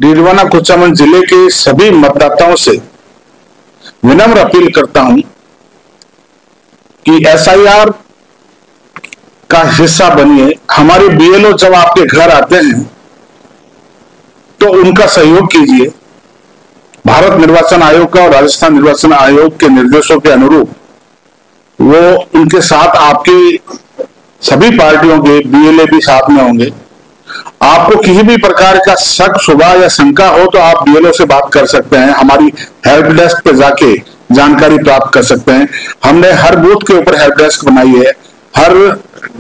डीडवाना कुचामन जिले के सभी मतदाताओं से विनम्र अपील करता हूं कि एसआईआर का हिस्सा बनिए। हमारे बीएलओ जब आपके घर आते हैं तो उनका सहयोग कीजिए। भारत निर्वाचन आयोग का और राजस्थान निर्वाचन आयोग के निर्देशों के अनुरूप वो उनके साथ आपकी सभी पार्टियों के बीएलए भी साथ में होंगे। आपको किसी भी प्रकार का शक शुबा या शंका हो तो आप बीएलओ से बात कर सकते हैं। हमारी हेल्प डेस्क पे जाके जानकारी प्राप्त कर सकते हैं। हमने हर बूथ के ऊपर हेल्प डेस्क बनाई है, हर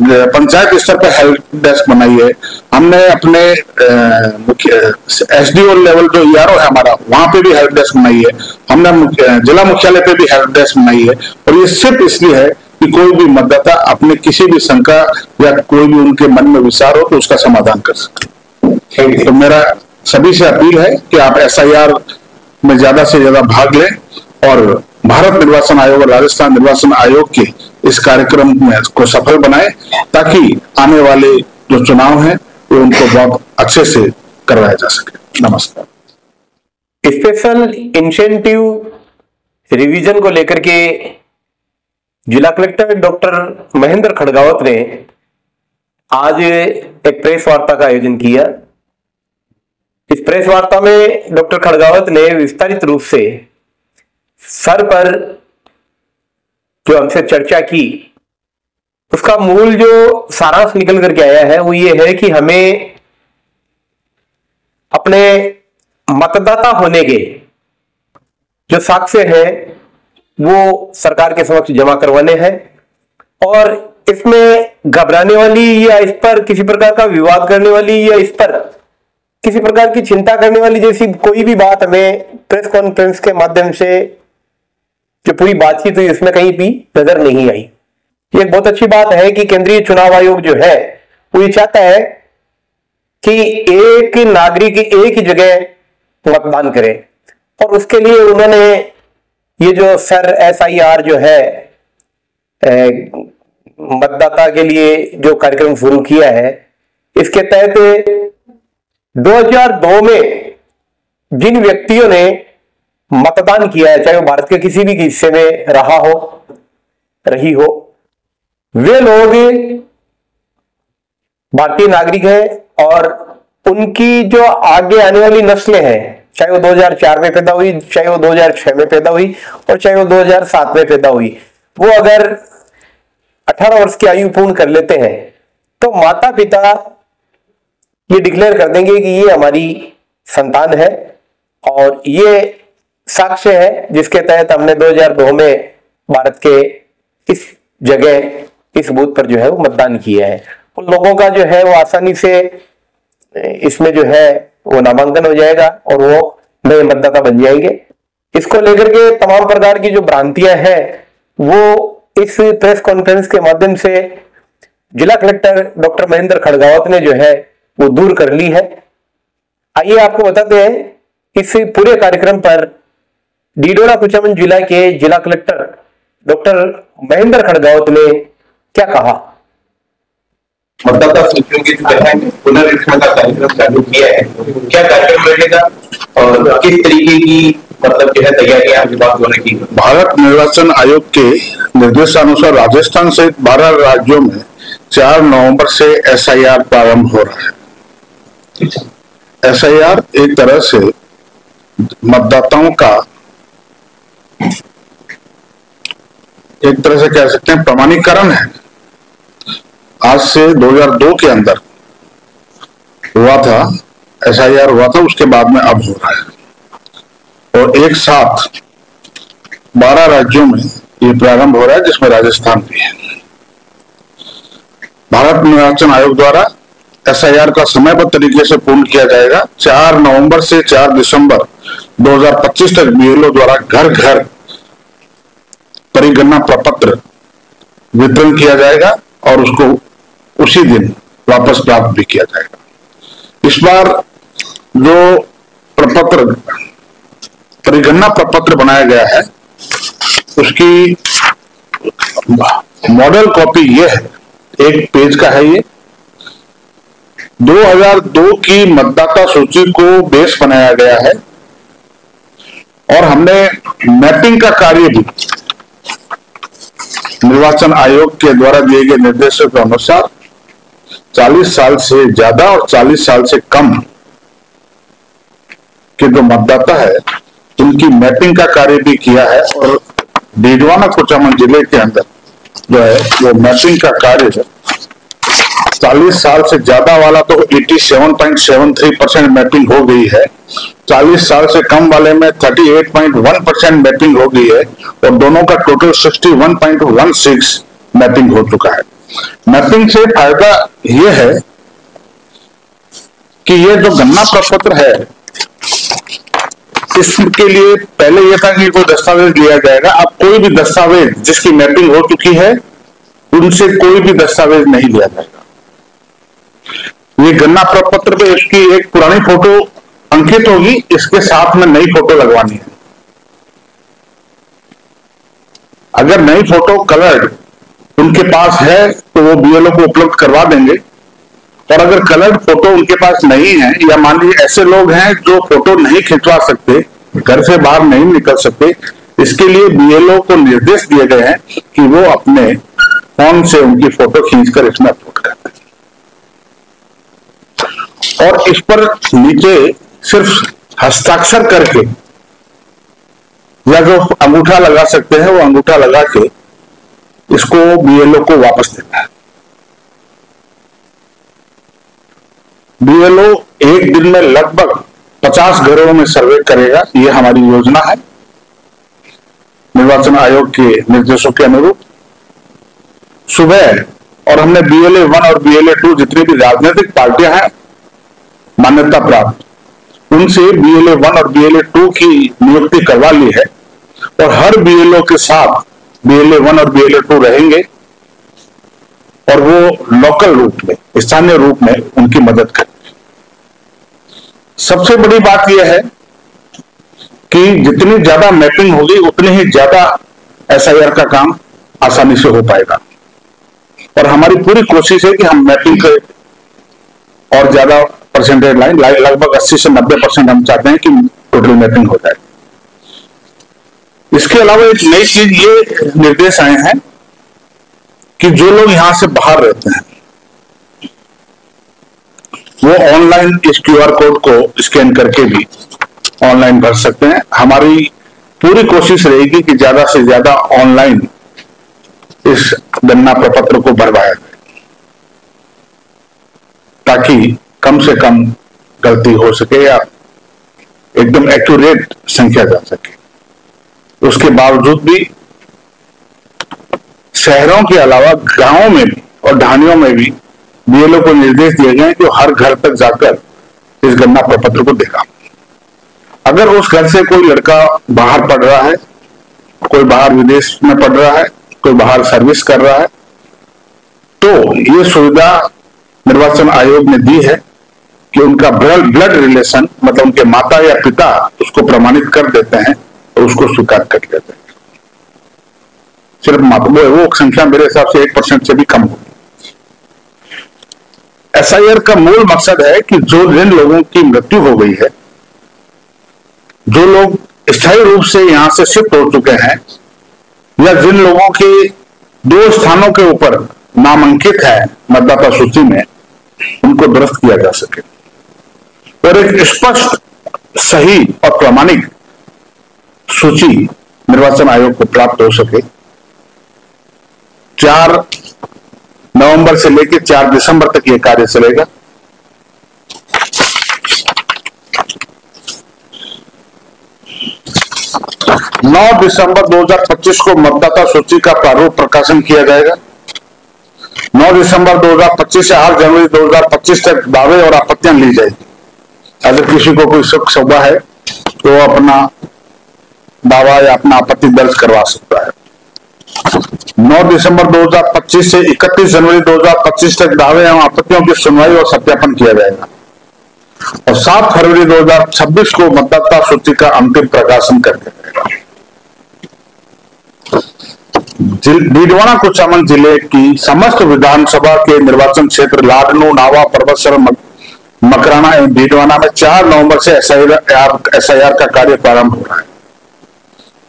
पंचायत स्तर पर हेल्प डेस्क बनाई है। हमने अपने एसडीओ लेवल जो ईआरओ है हमारा, वहां पे भी हेल्प डेस्क बनाई है। हमने जिला मुख्यालय पे भी हेल्प डेस्क बनाई है। और ये सिर्फ इसलिए है कि कोई भी मतदाता अपने किसी भी शंका या कोई भी उनके मन में विचार हो तो उसका समाधान कर सके। तो मेरा सभी से अपील है कि आप एसआईआर में ज्यादा से ज्यादा भाग लें और भारत निर्वाचन आयोग और राजस्थान निर्वाचन आयोग के इस कार्यक्रम में को सफल बनाएं, ताकि आने वाले जो चुनाव हैं वो उनको बहुत अच्छे से करवाया जा सके। नमस्कार। स्पेशल इंसेंटिव रिवीजन को लेकर के जिला कलेक्टर डॉक्टर महेंद्र खड़गावत ने आज एक प्रेस वार्ता का आयोजन किया। इस प्रेस वार्ता में डॉक्टर खड़गावत ने विस्तारित रूप से सर पर जो हमसे चर्चा की, उसका मूल जो सारांश निकल करके आया है वो ये है कि हमें अपने मतदाता होने के जो साक्ष्य है वो सरकार के समक्ष जमा करवाने हैं और इसमें घबराने वाली या इस पर किसी प्रकार का विवाद करने वाली या इस पर किसी प्रकार की चिंता करने वाली जैसी कोई भी बात हमें प्रेस कॉन्फ्रेंस के माध्यम से जो पूरी बातचीत हुई उसमें कहीं भी नजर नहीं आई। ये एक बहुत अच्छी बात है कि केंद्रीय चुनाव आयोग जो है वो ये चाहता है कि एक नागरिक एक ही जगह मतदान करे और उसके लिए उन्होंने ये जो सर एसआईआर जो है मतदाता के लिए जो कार्यक्रम शुरू किया है, इसके तहत 2002 में जिन व्यक्तियों ने मतदान किया है, चाहे वो भारत के किसी भी हिस्से में रहा हो रही हो, वे लोग भारतीय नागरिक हैं और उनकी जो आगे आने वाली नस्लें हैं, चाहे वो 2004 में पैदा हुई, चाहे वो 2006 में पैदा हुई और चाहे वो 2007 में पैदा हुई, वो अगर 18 वर्ष की आयु पूर्ण कर लेते हैं तो माता पिता ये डिक्लेयर कर देंगे कि ये हमारी संतान है और ये साक्ष्य है जिसके तहत हमने 2002 में भारत के इस जगह इस बूथ पर जो है वो मतदान किया है। उन लोगों का जो है वो आसानी से इसमें जो है वो नामांकन हो जाएगा और वो नए मतदाता बन जाएंगे। इसको लेकर के तमाम प्रकार की जो भ्रांतियां हैं वो इस प्रेस कॉन्फ्रेंस के माध्यम से जिला कलेक्टर डॉक्टर महेंद्र खड़गावत ने जो है वो दूर कर ली है। आइए आपको बताते हैं इस पूरे कार्यक्रम पर डीडवाना कुचामन जिला के जिला कलेक्टर डॉक्टर महेंद्र खड़गावत ने क्या कहा। मतदाता सूचियों की पुनरीक्षण का कार्यक्रम चालू किया है, क्या कार्यक्रम रहेगा और किस तरीके की मतलब जो है तैयारियां अभी बात होने की। भारत निर्वाचन आयोग के निर्देशानुसार राजस्थान सहित 12 राज्यों में 4 नवंबर से एसआईआर प्रारंभ हो रहा है। एसआईआर एक तरह से मतदाताओं का एक तरह से कह सकते हैं प्रमाणीकरण है। आज से 2002 के अंदर हुआ था, एसआईआर हुआ था, उसके बाद में अब हो रहा है और एक साथ 12 राज्यों में ये प्रारंभ हो रहा है जिसमें राजस्थान भी है। भारत निर्वाचन आयोग द्वारा एसआईआर का समयबद्ध तरीके से पूर्ण किया जाएगा। 4 नवंबर से 4 दिसंबर 2025 तक बीएलओ द्वारा घर घर परिगणना प्रपत्र वितरण किया जाएगा और उसको उसी दिन वापस प्राप्त भी किया जाएगा। इस बार जो प्रपत्र परिगणना प्रपत्र बनाया गया है उसकी मॉडल कॉपी ये है, 1 पेज का है ये, 2002 की मतदाता सूची को बेस बनाया गया है और हमने मैपिंग का कार्य भी निर्वाचन आयोग के द्वारा दिए गए निर्देशों के अनुसार 40 साल से ज्यादा और 40 साल से कम के जो मतदाता है उनकी मैपिंग का कार्य भी किया है और डीडवाना कुचामन जिले के अंदर जो है वो मैपिंग का कार्य है। 40 साल से ज्यादा वाला तो 87.73% मैपिंग हो गई है, 40 साल से कम वाले में 38.1% मैपिंग हो गई है और दोनों का टोटल 61.16 मैपिंग हो चुका है। मैपिंग से फायदा यह है कि ये जो गणना प्रपत्र है इसके लिए पहले यह था कि कोई दस्तावेज लिया जाएगा, अब कोई भी दस्तावेज जिसकी मैपिंग हो चुकी है उनसे कोई भी दस्तावेज नहीं लिया जाएगा। ये गणना प्रपत्र पे इसकी एक पुरानी फोटो अंकित होगी, इसके साथ में नई फोटो लगवानी है। अगर नई फोटो कलर्ड उनके पास है तो वो बीएलओ को उपलब्ध करवा देंगे और अगर कलर्ड फोटो उनके पास नहीं है या मान लीजिए ऐसे लोग हैं जो फोटो नहीं खिंचवा सकते, घर से बाहर नहीं निकल सकते, इसके लिए बीएलओ को निर्देश दिए गए हैं कि वो अपने फोन से उनकी फोटो खींचकर इसमें अपलोड कर दें और इस पर नीचे सिर्फ हस्ताक्षर करके या जो अंगूठा लगा सकते हैं वो अंगूठा लगा के इसको बीएलओ को वापस देना है। बीएलओ एक दिन में लगभग 50 घरों में सर्वे करेगा, ये हमारी योजना है निर्वाचन आयोग के निर्देशों के अनुरूप। सुबह और हमने बीएलए 1 और बीएलए 2 जितनी भी राजनीतिक पार्टियां हैं मान्यता प्राप्त उनसे बीएलए 1 और बीएलए 2 की नियुक्ति करवा ली है और हर बीएलओ के साथ बीएलए 1 और बीएलए 2 रहेंगे और वो लोकल रूप में, स्थानीय रूप में उनकी मदद करेंगे। सबसे बड़ी बात यह है कि जितनी ज्यादा मैपिंग होगी उतनी ही ज्यादा एसआईआर का काम आसानी से हो पाएगा और हमारी पूरी कोशिश है कि हम मैपिंग पे और ज्यादा परसेंटेज लाइन लगभग 80 से 90% हम चाहते हैं कि टोटल मैपिंग हो जाए। इसके अलावा एक नई चीज ये निर्देश आए हैं कि जो लोग यहां से बाहर रहते हैं वो ऑनलाइन इस क्यूआर कोड को स्कैन करके भी ऑनलाइन भर सकते हैं। हमारी पूरी कोशिश रहेगी कि ज्यादा से ज्यादा ऑनलाइन इस गणना प्रपत्र को भरवाया जाए ताकि कम से कम गलती हो सके या एकदम एक्यूरेट संख्या जा सके। उसके बावजूद भी शहरों के अलावा गांवों में भी और ढाणियों में भी बीएलओ को निर्देश दिए गए कि हर घर तक जाकर इस गणना प्रपत्र को देखा। अगर उस घर से कोई लड़का बाहर पढ़ रहा है, कोई बाहर विदेश में पढ़ रहा है, कोई बाहर सर्विस कर रहा है, तो ये सुविधा निर्वाचन आयोग ने दी है कि उनका ब्लड रिलेशन मतलब उनके माता या पिता उसको प्रमाणित कर देते हैं तो उसको स्वीकार कर लेते हैं। सिर्फ माता, वो संख्या मेरे हिसाब से 1% से भी कम होगी। एसआईआर का मूल मकसद है कि जो जिन लोगों की मृत्यु हो गई है, जो लोग स्थायी रूप से यहां से शिफ्ट हो चुके हैं या जिन लोगों के 2 स्थानों के ऊपर नामांकित है मतदाता सूची में, उनको दुरुस्त किया जा सके और एक स्पष्ट, सही और प्रामाणिक सूची निर्वाचन आयोग को प्राप्त हो सके। 4 नवंबर से लेकर 4 दिसंबर तक यह कार्य चलेगा। नौ दिसंबर 2025 को मतदाता सूची का प्रारूप प्रकाशन किया जाएगा। 9 दिसंबर 2025 से 8 जनवरी 2025 तक दावे और आपत्तियां ली जाएगी। अगर किसी को कोई शक शुबा है तो अपना दावा या अपना आपत्ति दर्ज करवा सकता है। 9 दिसंबर 2025 से 31 जनवरी 2025 तक दावे एवं आपत्तियों की सुनवाई और सत्यापन किया जाएगा और 7 फरवरी 2026 को मतदाता सूची का अंतिम प्रकाशन कर दिया जाएगा। डीडवाना कुचामन जिले की समस्त विधानसभा के निर्वाचन क्षेत्र लाडनू, नावा, पर्वतसर, मकराना एवं डीडवाना में 4 नवंबर से एसआईआर का कार्य प्रारंभ हो रहा है,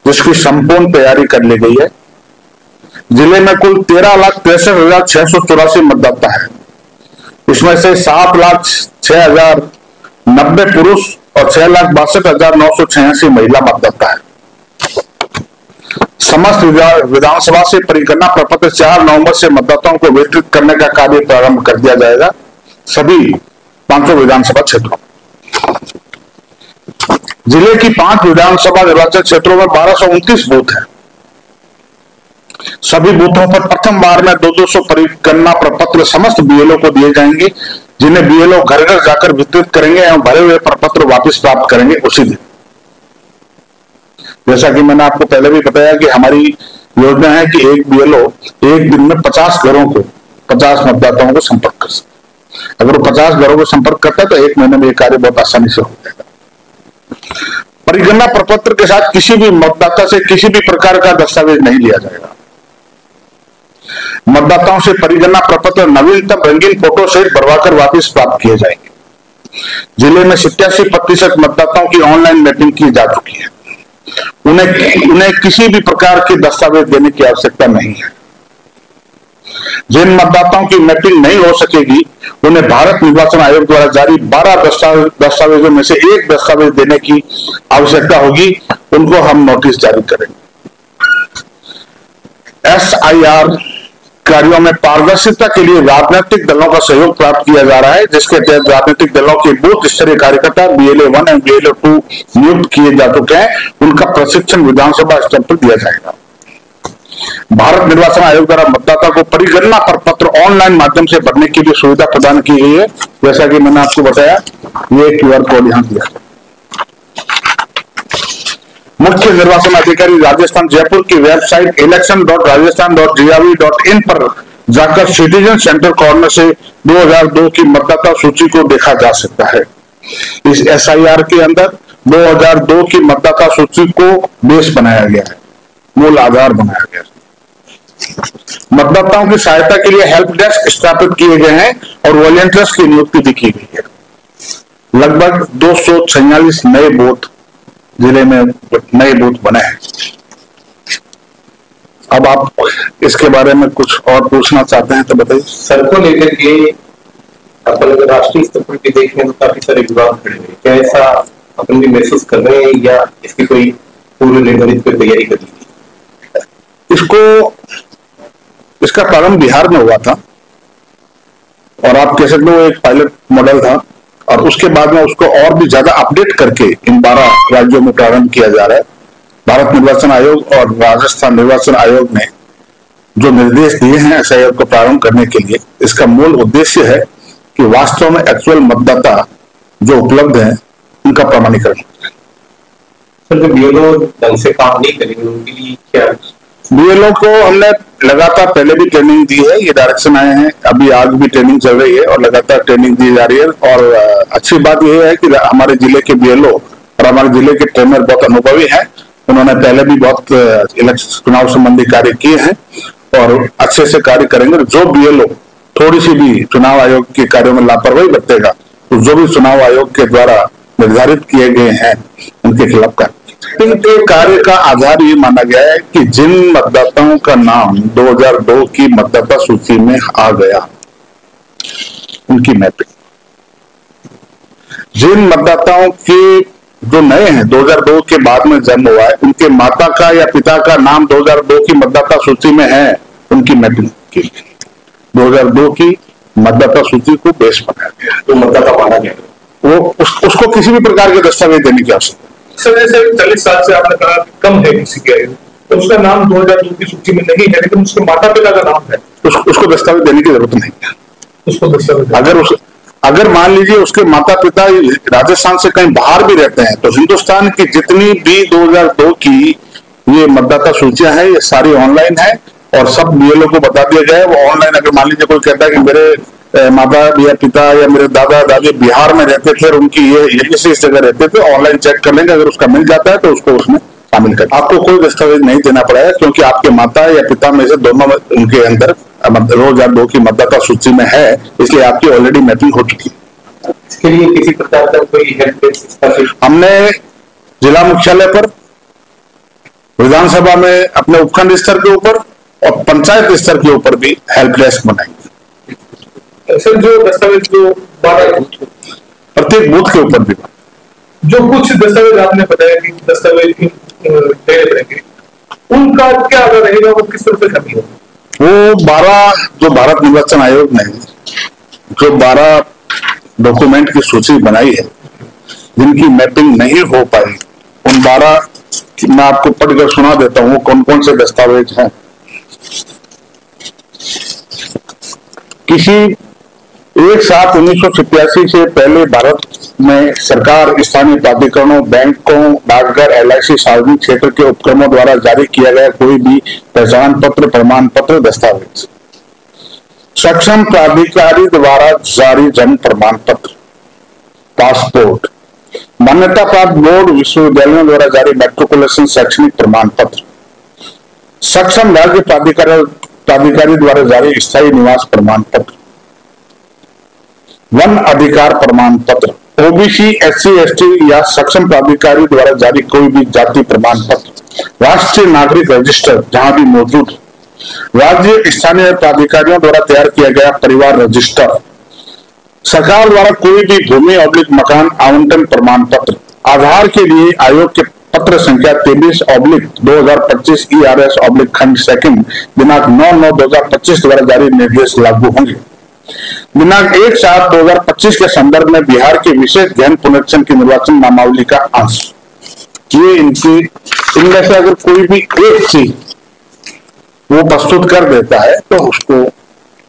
जिसकी संपूर्ण तैयारी कर ली गई है। जिले में कुल 13,63,684 मतदाता है। इसमें से 7,06,090 पुरुष और 6,62,986 महिला मतदाता है। समस्त विधानसभा से परिगणना प्रपत्र 4 नवंबर से मतदाताओं को वितरित करने का कार्य प्रारंभ कर दिया जाएगा सभी 500 विधानसभा क्षेत्रों। जिले की 5 विधानसभा निर्वाचन क्षेत्रों में 1229 बूथ है। सभी बूथों पर प्रथम बार में 200 परिगणना प्रपत्र समस्त बीएलओ को दिए जाएंगे, जिन्हें बीएलओ घर घर जाकर वितरित करेंगे एवं भरे हुए प्रपत्र वापस प्राप्त करेंगे उसी दिन। जैसा कि मैंने आपको पहले भी बताया कि हमारी योजना है कि एक बीएलओ एक दिन में 50 घरों को 50 मतदाताओं को संपर्क कर सकते। अगर वो 50 घरों को संपर्क करता है तो एक महीने में ये कार्य बहुत आसानी से हो जाएगा। परिगणना प्रपत्र के साथ किसी भी मतदाता से किसी भी प्रकार का दस्तावेज नहीं लिया जाएगा। मतदाताओं से परिगणना प्रपत्र नवीनतम रंगीन फोटो सहित भरवाकर वापस प्राप्त किए जाएंगे। जिले में 87% मतदाताओं की ऑनलाइन मैपिंग की जा चुकी है। उन्हें किसी भी प्रकार के दस्तावेज देने की आवश्यकता नहीं है। जिन मतदाताओं की मैपिंग नहीं हो सकेगी, उन्हें भारत निर्वाचन आयोग द्वारा जारी 12 दस्तावेजों में से एक दस्तावेज देने की आवश्यकता होगी। उनको हम नोटिस जारी करेंगे। एसआईआर कार्यों में पारदर्शिता के लिए राजनीतिक दलों का सहयोग प्राप्त किया जा रहा है, जिसके तहत राजनीतिक दलों के बूथ स्तरीय कार्यकर्ता BLA 1 और BLA 2 नियुक्त किए जा चुके हैं। उनका प्रशिक्षण विधानसभा स्तर पर दिया जाएगा। भारत निर्वाचन आयोग द्वारा मतदाता को परिगणना प्रपत्र ऑनलाइन माध्यम से भरने की भी सुविधा प्रदान की गई है। जैसा कि मैंने आपको बताया, ये QR कोड यहां दिया है। मुख्य निर्वाचन अधिकारी राजस्थान जयपुर की वेबसाइट election.rajasthan.gov.in पर जाकर सिटीजन सेंटर कॉर्नर से 2002 की मतदाता सूची को देखा जा सकता है। इस एसआईआर के अंदर 2002 की मतदाता सूची को बेस बनाया गया है, मूल आधार बनाया गया है। मतदाताओं की सहायता के लिए हेल्प डेस्क स्थापित किए गए हैं और वॉलंटियर्स की नियुक्ति भी की गई है। लगभग 246 नए बूथ जिले में नए बूथ बने हैं। अब आप इसके बारे में कुछ और पूछना चाहते हैं तो बताइए। सर को लेकर के अपन राष्ट्रीय स्तर पर भी देखें तो काफी सारे विवाद खड़े हैं। क्या ऐसा अपन भी महसूस कर रहे हैं या इसकी कोई पूर्व निर्धारित तैयारी कर ली थी? इसका प्रारंभ बिहार में हुआ था और आप कह सकते हो एक पायलट मॉडल था, और उसके बाद में उसको और भी ज्यादा अपडेट करके इन 12 राज्यों में प्रारंभ किया जा रहा है। भारत निर्वाचन आयोग और राजस्थान निर्वाचन आयोग ने जो निर्देश दिए हैं एसआईआर को प्रारंभ करने के लिए, इसका मूल उद्देश्य है कि वास्तव में एक्चुअल मतदाता जो उपलब्ध है उनका प्रमाणीकरण। सर, जो बीएलओ ढंग से काम नहीं करेंगे उनके लिए क्या? बीएलओ को हमने लगातार पहले भी ट्रेनिंग दी है, ये डायरेक्शन आए हैं, अभी आज भी ट्रेनिंग चल रही है और लगातार ट्रेनिंग दी जा रही है। और अच्छी बात यह है कि हमारे जिले के बीएलओ और हमारे जिले के ट्रेनर बहुत अनुभवी हैं। उन्होंने पहले भी बहुत चुनाव संबंधी कार्य किए हैं और अच्छे से कार्य करेंगे। जो बीएलओ थोड़ी सी भी चुनाव आयोग के कार्यों में लापरवाही बरतेगा तो जो भी चुनाव आयोग के द्वारा निर्धारित किए गए हैं उनके खिलाफ कार्य। इनके कार्य का आधार ये माना गया है कि जिन मतदाताओं का नाम 2002 की मतदाता सूची में आ गया, उनकी मैपिंग, जिन मतदाताओं के जो नए हैं 2002 के बाद में जन्म हुआ है, उनके माता का या पिता का नाम 2002 की मतदाता सूची में है, उनकी मैपिंग की 2002 की मतदाता सूची को बेस बनाया गया। तो मतदाता माना गया वो उसको किसी भी प्रकार के दस्तावेज देने की आवश्यकता। सर, जैसे 40 साल से आपने कहा कम है किसी की आयु, तो उसका नाम 2002 की सूची में नहीं है, लेकिन उसके माता पिता का नाम है, उसको दस्तावेज देने की जरूरत नहीं है। उसको दस्तावेज अगर मान लीजिए उसके माता पिता राजस्थान से कहीं बाहर भी रहते हैं, तो हिंदुस्तान की जितनी भी 2002 की ये मतदाता सूचियां हैं, ये सारी ऑनलाइन है और सब बीएलओ को बता दिया गया है। वो ऑनलाइन, अगर मान लीजिए कोई कहता है कि मेरे माता या पिता या मेरे दादा दादी बिहार में रहते थे और उनकी ये इस जगह रहते थे, ऑनलाइन चेक कर लेंगे। अगर उसका मिल जाता है तो उसको उसमें शामिल कर, आपको कोई दस्तावेज नहीं देना पड़ेगा, क्योंकि आपके माता या पिता में से दोनों उनके अंदर 2002 की मतदाता सूची में है, इसलिए आपकी ऑलरेडी मैपिंग हो चुकी है। इसके लिए किसी प्रकार का कोई हेल्प डेस्क स्थापित? हमने जिला मुख्यालय पर, विधानसभा में अपने उपखंड स्तर के ऊपर और पंचायत स्तर के ऊपर भी हेल्प डेस्क बनाएंगे। सर, जो दस्तावेज जो 12 प्रत्येक बूथ के ऊपर भी, जो कुछ दस्तावेज आपने बताया कि दस्तावेज की देने पड़ेंगे, उनका क्या अगर रहेगा, वो किस तरह से कमी होगी? वो 12 जो भारत निर्वाचन आयोग ने जो 12 डॉक्यूमेंट की सूची बनाई है जिनकी मैपिंग नहीं हो पाई, उन 12 मैं आपको पढ़कर सुना देता हूं कौन कौन से दस्तावेज हैं। किसी 1/7/1987 से पहले भारत में सरकार, स्थानीय प्राधिकरणों, बैंकों, डाकघर, LIC, सार्वजनिक क्षेत्र के उपक्रमों द्वारा जारी किया गया कोई भी पहचान पत्र, प्रमाण पत्र, दस्तावेज, सक्षम प्राधिकारी द्वारा जारी जन्म प्रमाण पत्र, पासपोर्ट, मान्यता प्राप्त बोर्ड विश्वविद्यालयों द्वारा जारी मैट्रिकुलेशन शैक्षणिक प्रमाण पत्र, सक्षम राज्य प्राधिकारी द्वारा जारी स्थायी निवास प्रमाण पत्र, वन अधिकार प्रमाण पत्र, OBC, SC, ST या सक्षम प्राधिकारी द्वारा जारी कोई भी जाति प्रमाण पत्र, राष्ट्रीय नागरिक रजिस्टर जहां भी मौजूद, राज्य स्थानीय प्राधिकारियों द्वारा तैयार किया गया परिवार रजिस्टर, सरकार द्वारा कोई भी भूमि और मकान आवंटन प्रमाण पत्र, आधार के लिए आयोग के पत्र संख्या 23/2025 ERS खंड 2 दिनांक 9/9/2025 द्वारा जारी निर्देश लागू होंगे। दिनांक 1/7/2025 के संदर्भ में बिहार के विशेष गहन पुनरीक्षण की निर्वाचन नामावली का अंश, ये इनमें से अगर कोई भी एक चीज वो प्रस्तुत कर देता है तो उसको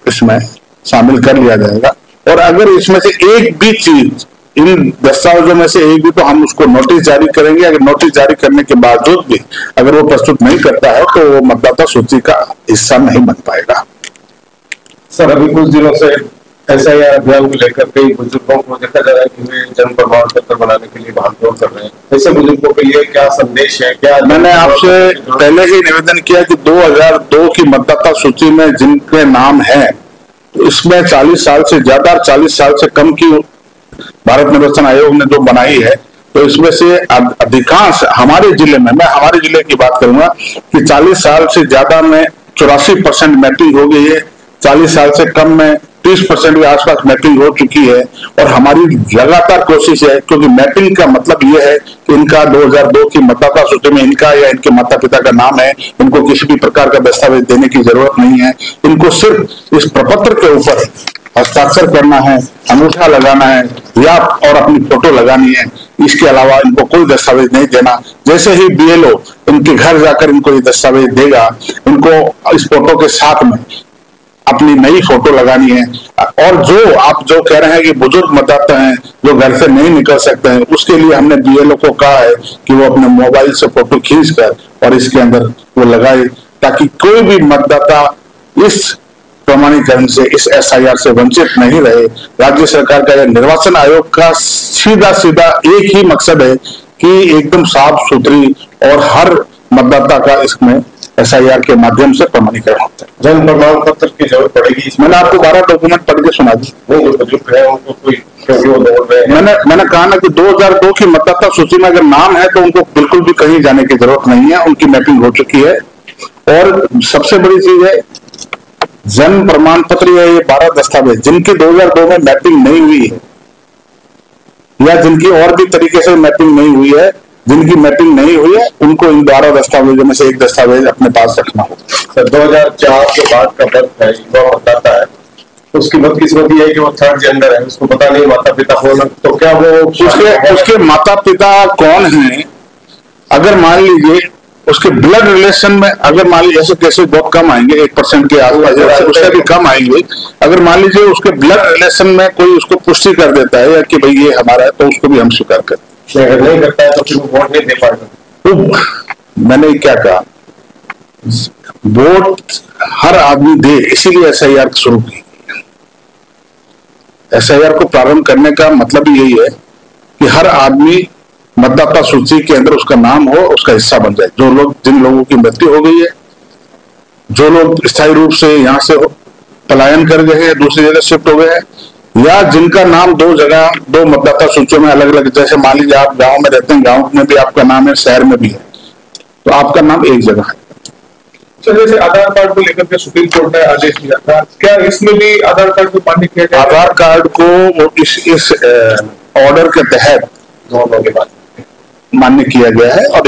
इसमें शामिल कर लिया जाएगा। और अगर इसमें से एक भी चीज, इन दस्तावेजों में से एक भी, तो हम उसको नोटिस जारी करेंगे। अगर नोटिस जारी करने के बावजूद भी अगर वो प्रस्तुत नहीं करता है तो वो मतदाता सूची का हिस्सा नहीं बन पाएगा। सर, अभी कुछ दिनों से SIR अभियान को लेकर कई बुजुर्गों को देखा जा रहा है कि वे जन्म प्रमाण पत्र बनाने के लिए भागदौड़ कर रहे हैं। ऐसे बुजुर्गों के लिए क्या संदेश है? क्या मैंने आपसे पहले ही निवेदन किया कि 2002 की मतदाता सूची में जिनके नाम है, इसमें 40 साल से ज्यादा, 40 साल से कम की भारत निर्वाचन आयोग ने जो बनाई है, तो इसमें से अधिकांश हमारे जिले में, मैं हमारे जिले की बात करूंगा कि 40 साल से ज्यादा में 84% मैपिंग हो गई है, 40 साल से कम में 30% के आसपास मैपिंग हो चुकी है। और हमारी लगातार कोशिश है, क्योंकि मैपिंग का मतलब यह है कि इनका 2002 की मतदाता सूची में इनका या इनके माता पिता का नाम है, इनको किसी भी प्रकार का दस्तावेज देने की जरूरत नहीं है, इनको सिर्फ इस प्रपत्र के ऊपर हस्ताक्षर करना है, अंगूठा लगाना है या और अपनी फोटो लगानी है। इसके अलावा इनको कोई दस्तावेज नहीं देना। जैसे ही BLO इनके घर जाकर इनको ये दस्तावेज देगा, इनको इस फोटो के साथ में अपनी नई फोटो लगानी है। और जो आप जो कह रहे हैं कि बुजुर्ग मतदाता हैं जो घर से नहीं निकल सकते हैं, उसके लिए हमने BLO को कहा है कि वो अपने मोबाइल से फोटो खींचकर और इसके अंदर वो लगाए, ताकि कोई भी मतदाता इस प्रमाणीकरण से, इस SIR से वंचित नहीं रहे। राज्य सरकार का या निर्वाचन आयोग का सीधा सीधा एक ही मकसद है कि एकदम साफ सुथरी और हर मतदाता का इसमें SIR के माध्यम से प्रमाणीकरण होता है। जन्म प्रमाण पत्र की जरूरत पड़ेगी? मैंने आपको 12 डॉक्यूमेंट पढ़ के सुना दी। नहीं, जो बुजुर्ग है उनको कोई दौड़ रहे हैं। मैंने कहा ना कि 2002 की मतदाता सूची में अगर नाम है तो उनको बिल्कुल भी कहीं जाने की जरूरत नहीं है, उनकी मैपिंग हो चुकी है। और सबसे बड़ी चीज है जन्म प्रमाण पत्र या ये 12 दस्तावेज जिनकी 2002 में मैपिंग नहीं हुई है या जिनकी और भी तरीके से मैपिंग नहीं हुई है, जिनकी मैपिंग नहीं हुई है, उनको इन 12 दस्तावेजों में से एक दस्तावेज अपने पास रखना होगा। सर, 2004 के बाद का बर्थ है, युवा मतदाता है, उसकी बदकिस्मती है कि वो थर्ड जेंडर है, उसको पता नहीं माता पिता कौन, तो क्या वो उसके माता पिता कौन है? अगर मान लीजिए उसके ब्लड रिलेशन में, अगर मान लीजिए ऐसे केसेस बहुत कम आएंगे, 1% के आसपास, उससे भी कम आएंगे। अगर मान लीजिए उसके ब्लड रिलेशन में कोई उसको पुष्टि कर देता है या कि भाई ये हमारा है, तो उसको भी हम स्वीकार करते हैं। अगर नहीं करता है तो फिर वो वोट नहीं दे पाएगा। तो मैंने क्या कहा, वोट हर आदमी दे, इसीलिए SIR शुरू की। SIR को प्रारंभ करने का मतलब यही है कि हर आदमी मतदाता सूची के अंदर उसका नाम हो, उसका हिस्सा बन जाए। जिन लोगों की मृत्यु हो गई है, जो लोग स्थायी रूप से यहाँ से पलायन कर गए हैं, दूसरी जगह शिफ्ट हो गए हैं, या जिनका नाम दो जगह, दो मतदाता सूचियों में अलग अलग, जैसे मान लीजिए आप गांव में रहते हैं, गांव में भी आपका नाम है, शहर में भी है, तो आपका नाम एक जगह है। सर जैसे आधार कार्ड को लेकर के सुप्रीम कोर्ट ने आदेश दिया था, क्या इसमें भी आधार कार्ड को मान्य किया जाए? आधार कार्ड को इस ऑर्डर के तहत दोनों के बाद मान्य किया गया है और